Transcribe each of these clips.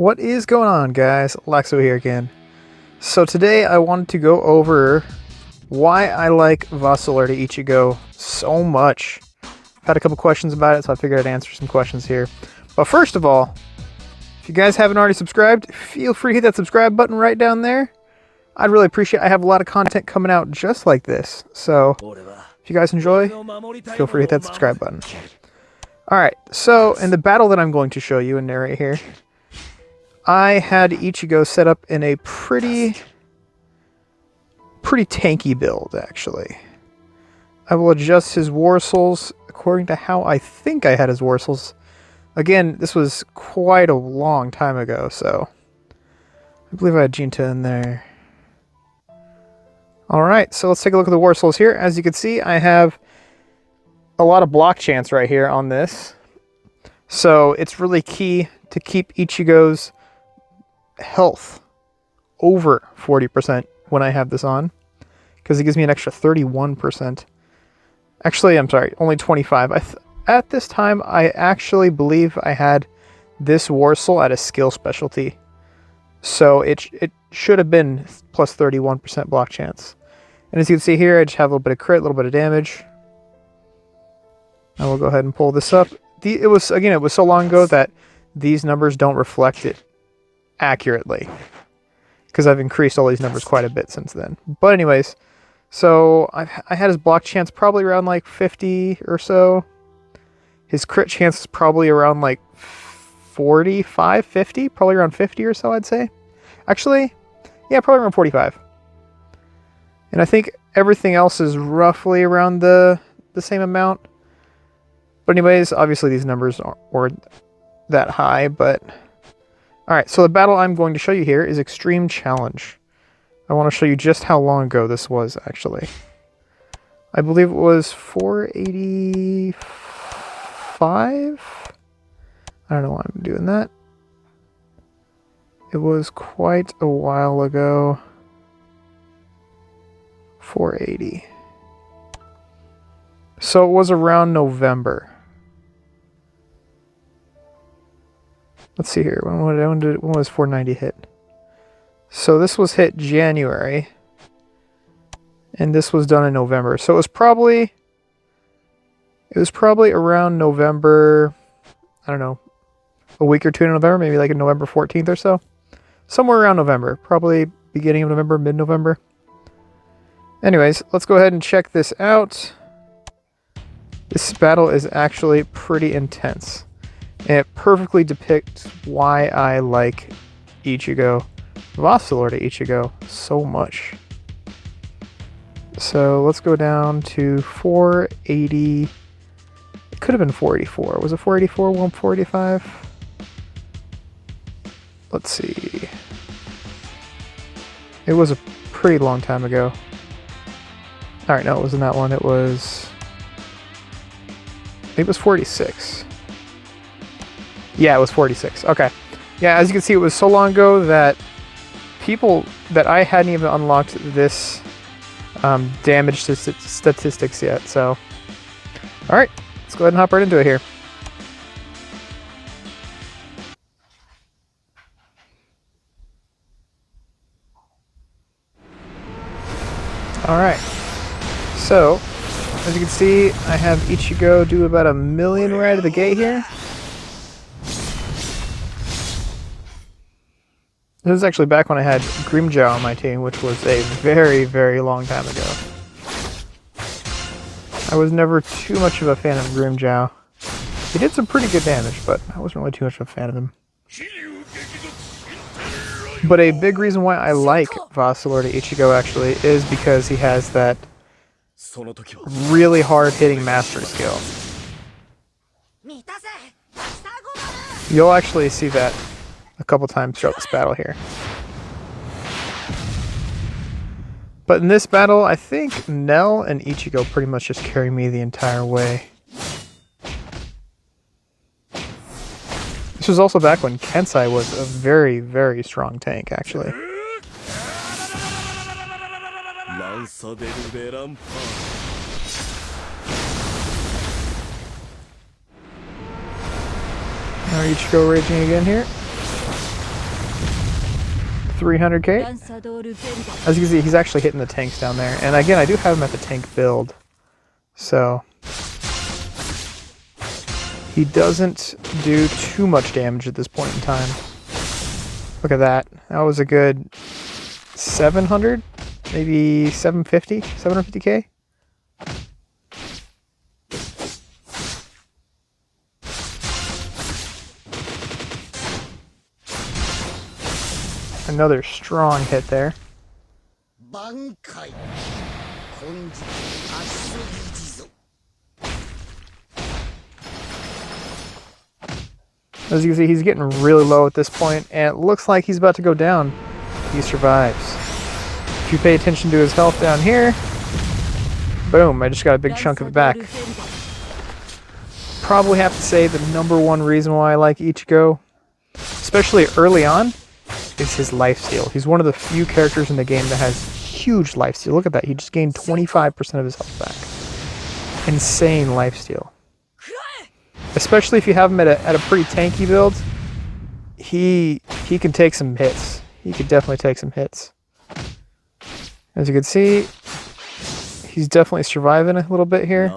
What is going on, guys? Laxo here again. So today I wanted to go over why I like Vassalord Ichigo so much. I've had a couple questions about it, so I figured I'd answer some questions here. But first of all, if you guys haven't already subscribed, feel free to hit that subscribe button right down there. I'd really appreciate it. I have a lot of content coming out just like this. So if you guys enjoy, feel free to hit that subscribe button. Alright, so in the battle that I'm going to show you and narrate here, I had Ichigo set up in a pretty tanky build, actually. I will adjust his War Souls according to how I think I had his War Souls. Again, this was quite a long time ago, so I believe I had Jinta in there. Alright, so let's take a look at the War Souls here. As you can see, I have a lot of block chance right here on this. So it's really key to keep Ichigo's health over 40% when I have this on, because it gives me an extra 31%. Actually, I'm sorry, only 25. At this time, I actually believe I had this War Soul at a skill specialty. So it should have been plus 31% block chance. And as you can see here, I just have a little bit of crit, a little bit of damage. I will go ahead and pull this up. It was so long ago that these numbers don't reflect it accurately, because I've increased all these numbers quite a bit since then. But anyways, so I had his block chance probably around like 50 or so. His crit chance is probably around like 45, 50, probably around 50 or so, I'd say. Actually, yeah, probably around 45. And I think everything else is roughly around the same amount. But anyways, obviously these numbers aren't that high, but... Alright, so the battle I'm going to show you here is Extreme Challenge. I want to show you just how long ago this was, actually. I believe it was 485? I don't know why I'm doing that. It was quite a while ago. 480. So it was around November. Let's see here. When was 490 hit? So this was hit January, and this was done in November. So it was probably around November. I don't know, a week or two in November, maybe like November 14th or so, somewhere around November, probably beginning of November, mid-November. Anyways, let's go ahead and check this out. This battle is actually pretty intense. And it perfectly depicts why I like Ichigo, Vassalord Ichigo, so much. So let's go down to 480. It could have been 484. Was it 484, 145? Let's see. It was a pretty long time ago. Alright, no, it wasn't that one. It was... I think it was 46. Yeah, it was 46. Okay. Yeah, as you can see, it was so long ago that I hadn't even unlocked this damage statistics yet. So, all right, let's go ahead and hop right into it here. All right. So, as you can see, I have Ichigo do about 1 million right out of the gate here. This is actually back when I had Grimmjow on my team, which was a very, very long time ago. I was never too much of a fan of Grimmjow. He did some pretty good damage, but I wasn't really too much of a fan of him. But a big reason why I like Vassalord Ichigo, actually, is because he has that really hard-hitting mastery skill. You'll actually see that a couple times throughout this battle here. But in this battle, I think Nell and Ichigo pretty much just carry me the entire way. This was also back when Kensai was a very, very strong tank, actually. Now Ichigo raging again here. 300k. As you can see, he's actually hitting the tanks down there. And again, I do have him at the tank build. So he doesn't do too much damage at this point in time. Look at that. That was a good 700, maybe 750, 750k. Another strong hit there. As you can see, he's getting really low at this point, and it looks like he's about to go down. He survives. If you pay attention to his health down here, boom, I just got a big chunk of it back. Probably have to say the #1 reason why I like Ichigo, especially early on, is his lifesteal. He's one of the few characters in the game that has huge lifesteal. Look at that, he just gained 25% of his health back. Insane lifesteal. Especially if you have him at a pretty tanky build, he can take some hits. He could definitely take some hits. As you can see, he's definitely surviving a little bit here.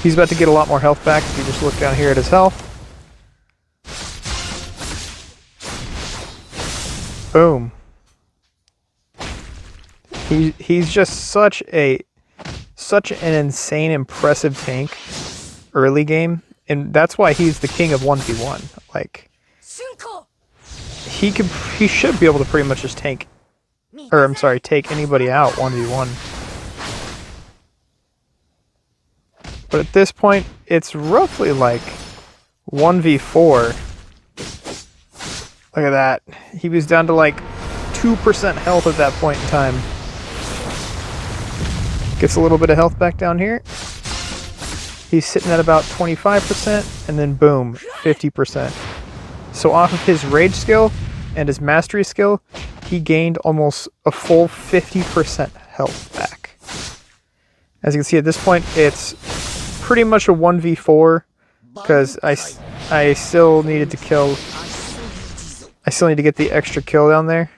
He's about to get a lot more health back if you just look down here at his health. Boom. He's just such an insane, impressive tank early game, and that's why he's the king of 1v1. Like, he should be able to pretty much just take anybody out 1v1. But at this point, it's roughly like 1v4. Look at that. He was down to like 2% health at that point in time. Gets a little bit of health back down here. He's sitting at about 25%, and then boom, 50%. So off of his rage skill and his mastery skill, he gained almost a full 50% health back. As you can see at this point, it's pretty much a 1v4, because I still needed to kill. I still need to get the extra kill down there.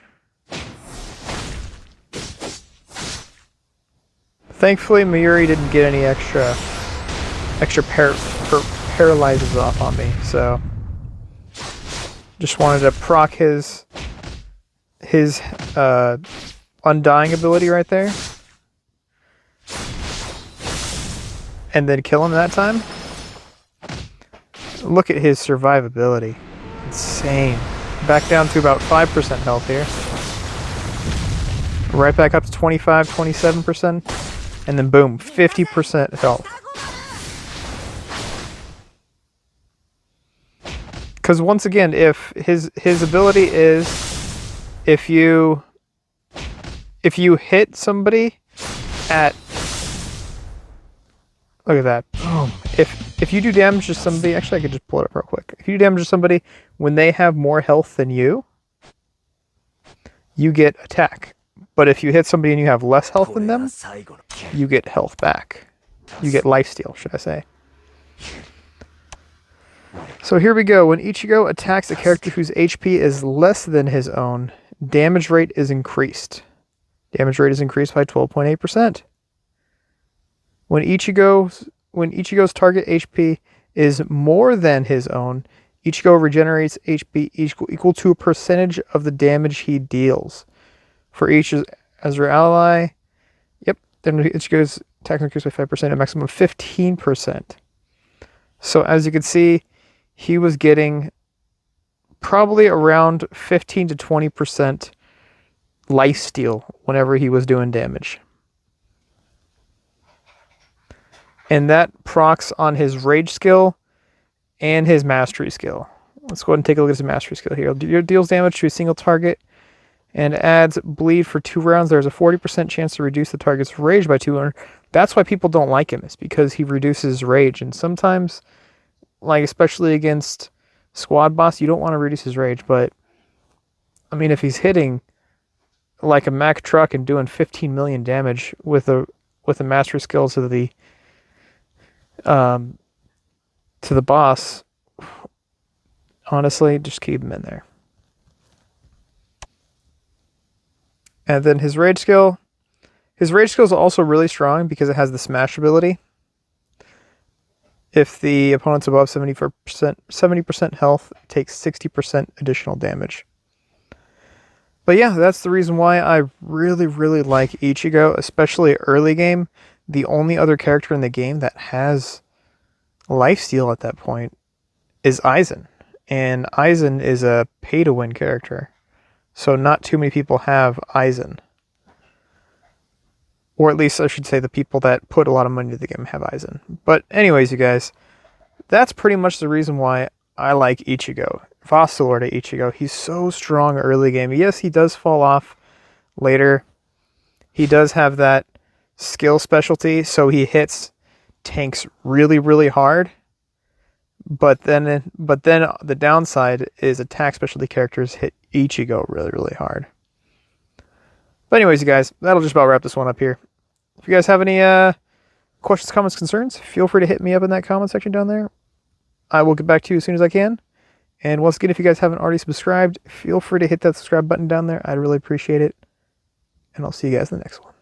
Thankfully, Mayuri didn't get any extra paralyzes off on me, so just wanted to proc his undying ability right there, and then kill him that time. Look at his survivability, insane. Back down to about 5% health here. Right back up to 25, 27%, and then boom, 50% health. Because once again, if his ability is if you hit somebody at, look at that, boom. If you do damage to somebody, actually I could just pull it up real quick. If you do damage to somebody when they have more health than you, you get attack. But if you hit somebody and you have less health than them, you get health back. You get lifesteal, should I say. So here we go. When Ichigo attacks a character whose HP is less than his own, damage rate is increased. Damage rate is increased by 12.8%. When Ichigo's target HP is more than his own, Ichigo regenerates HP equal to a percentage of the damage he deals. For each Azure ally, then Ichigo's attack increased by 5%, a maximum of 15%. So as you can see, he was getting probably around 15 to 20% lifesteal whenever he was doing damage. And that procs on his rage skill and his mastery skill. Let's go ahead and take a look at his mastery skill here. It deals damage to a single target and adds bleed for 2 rounds. There's a 40% chance to reduce the target's rage by 200. That's why people don't like him, is because he reduces rage. And sometimes, like especially against squad boss, you don't want to reduce his rage. But I mean, if he's hitting like a Mack truck and doing 15 million damage with a mastery skill to the boss, honestly, just keep him in there. And then his rage skill. His rage skill is also really strong because it has the smash ability. If the opponent's above 70% health, it takes 60% additional damage. But yeah, that's the reason why I really, really like Ichigo, especially early game. The only other character in the game that has lifesteal at that point is Aizen. And Aizen is a pay-to-win character. So not too many people have Aizen. Or at least I should say the people that put a lot of money into the game have Aizen. But anyways, you guys, that's pretty much the reason why I like Ichigo. Vassalord Ichigo. He's so strong early game. Yes, he does fall off later. He does have that skill specialty, so he hits tanks really, really hard. But then the downside is attack specialty characters hit Ichigo really, really hard. But anyways, you guys, that'll just about wrap this one up here. If you guys have any questions, comments, concerns, feel free to hit me up in that comment section down there. I will get back to you as soon as I can. And once again, if you guys haven't already subscribed, feel free to hit that subscribe button down there. I'd really appreciate it. And I'll see you guys in the next one.